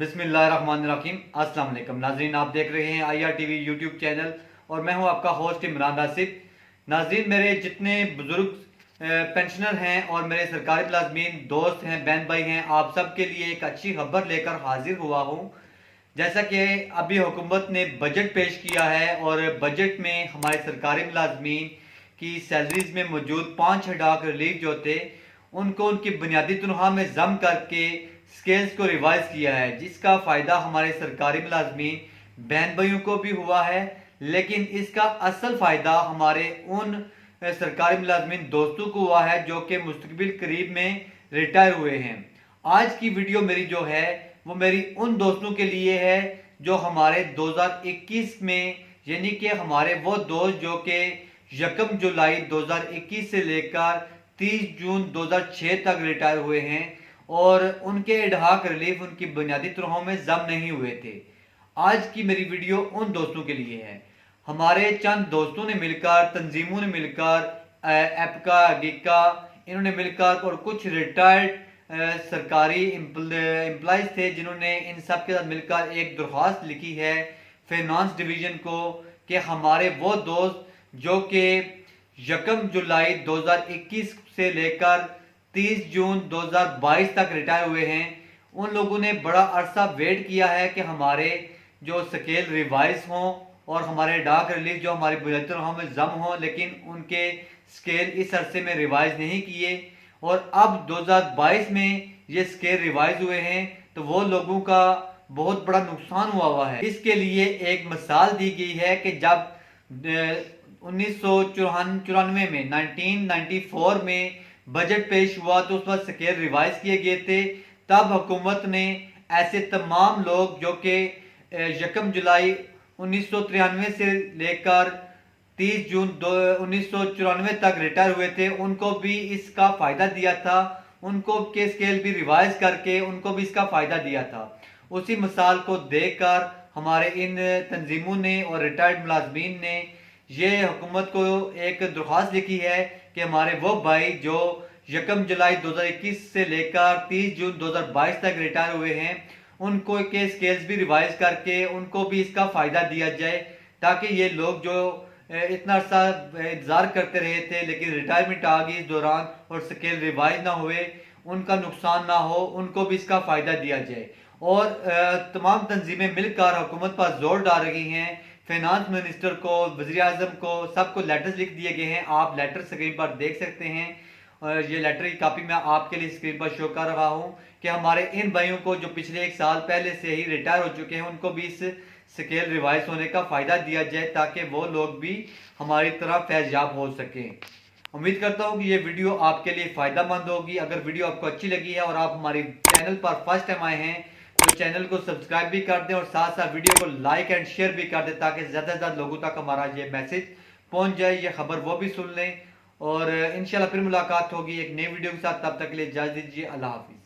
बिस्मिल्लाहिर्रहमानिर्रहीम। अस्सलाम वालेकुम नाजरीन, आप देख रहे हैं IRTV यूट्यूब चैनल और मैं हूं आपका होस्ट इमरान आसिफ। नाजरीन, मेरे जितने बुजुर्ग पेंशनर हैं और मेरे सरकारी मुलाजमीन दोस्त हैं, बहन भाई हैं, आप सब के लिए एक अच्छी खबर लेकर हाजिर हुआ हूं। जैसा कि अभी हुकूमत ने बजट पेश किया है और बजट में हमारे सरकारी मुलाजमीन की सैलरीज में मौजूद 5 रिलीफ जो थे उनको उनकी बुनियादी तनख्वाह में जम करके स्केल्स को रिवाइज किया है, जिसका फ़ायदा हमारे सरकारी मुलाजमीन बहन भाइयों को भी हुआ है। लेकिन इसका असल फ़ायदा हमारे उन सरकारी मुलाजमीन दोस्तों को हुआ है जो कि मुस्तकबिल करीब में रिटायर हुए हैं। आज की वीडियो मेरी जो है वो मेरी उन दोस्तों के लिए है जो हमारे 2021 में, यानी कि हमारे वो दोस्त जो कि 1 जुलाई 2021 से लेकर 30 जून 2006 तक रिटायर हुए हैं और उनके एडहाक रिलीफ उनकी बुनियादी तनख्वाहों में जम नहीं हुए थे। आज की मेरी वीडियो उन दोस्तों के लिए है। हमारे चंद दोस्तों ने मिलकर, तंजीमों ने मिलकर, एपका, गिका, इन्होंने मिलकर और कुछ रिटायर्ड सरकारी एम्प्लॉयज थे जिन्होंने इन सब के साथ मिलकर एक दरख्वास्त लिखी है फाइनेंस डिवीजन को कि हमारे वो दोस्त जो कि 1 जुलाई 2021 से लेकर 30 जून 2022 तक रिटायर हुए हैं, उन लोगों ने बड़ा अरसा वेट किया है कि हमारे जो स्केल रिवाइज हों और हमारे डाक रिलीफ जो हमारी बुनियादी तनख्वाह में जम हों, लेकिन उनके स्केल इस अरसे में रिवाइज नहीं किए और अब 2022 में ये स्केल रिवाइज हुए हैं, तो वो लोगों का बहुत बड़ा नुकसान हुआ है। इसके लिए एक मिसाल दी गई है कि जब 1994 में 1994 में बजट पेश हुआ तो उस वक्त स्केल रिवाइज किए गए थे। तब हुकूमत ने ऐसे तमाम लोग जो कि 1 जुलाई 1993 से लेकर 30 जून 1994 तक रिटायर हुए थे उनको भी इसका फ़ायदा दिया था, उनको के स्केल भी रिवाइज करके उनको भी इसका फ़ायदा दिया था। उसी मिसाल को देखकर हमारे इन तंजीमों ने और रिटायर्ड मुलाजमीन ने ये हुकूमत को एक दरख्वास्त लिखी है कि हमारे वो भाई जो 1 जुलाई 2021 से लेकर 30 जून 2022 तक रिटायर हुए हैं उनको के स्केल्स भी रिवाइज करके उनको भी इसका फ़ायदा दिया जाए, ताकि ये लोग जो इतना अर्सा इंतज़ार करते रहे थे लेकिन रिटायरमेंट आ गई इस दौरान और स्केल रिवाइज ना हुए, उनका नुकसान ना हो, उनको भी इसका फ़ायदा दिया जाए। और तमाम तंजीमें मिलकर हुकूमत पर जोर डाल रही हैं। फाइनेंस मिनिस्टर को, वज़ीर आज़म को, सबको लेटर्स लिख दिए गए हैं। आप लेटर स्क्रीन पर देख सकते हैं और ये लेटर की कापी मैं आपके लिए स्क्रीन पर शो कर रहा हूँ कि हमारे इन भाइयों को जो पिछले 1 साल पहले से ही रिटायर हो चुके हैं उनको भी इस स्केल रिवाइज होने का फ़ायदा दिया जाए ताकि वो लोग भी हमारी तरह फैज़याब हो सकें। उम्मीद करता हूँ कि ये वीडियो आपके लिए फ़ायदेमंद होगी। अगर वीडियो आपको अच्छी लगी है और आप हमारे चैनल पर फर्स्ट टाइम आए हैं तो चैनल को सब्सक्राइब भी कर दें और साथ साथ वीडियो को लाइक एंड शेयर भी कर दें ताकि ज़्यादा से ज़्यादा लोगों तक हमारा ये मैसेज पहुँच जाए, ये खबर वो भी सुन लें। और इंशाल्लाह फिर मुलाकात होगी एक नई वीडियो के साथ। तब तक के लिए इजाज़त दीजिए। अल्लाह हाफिज़।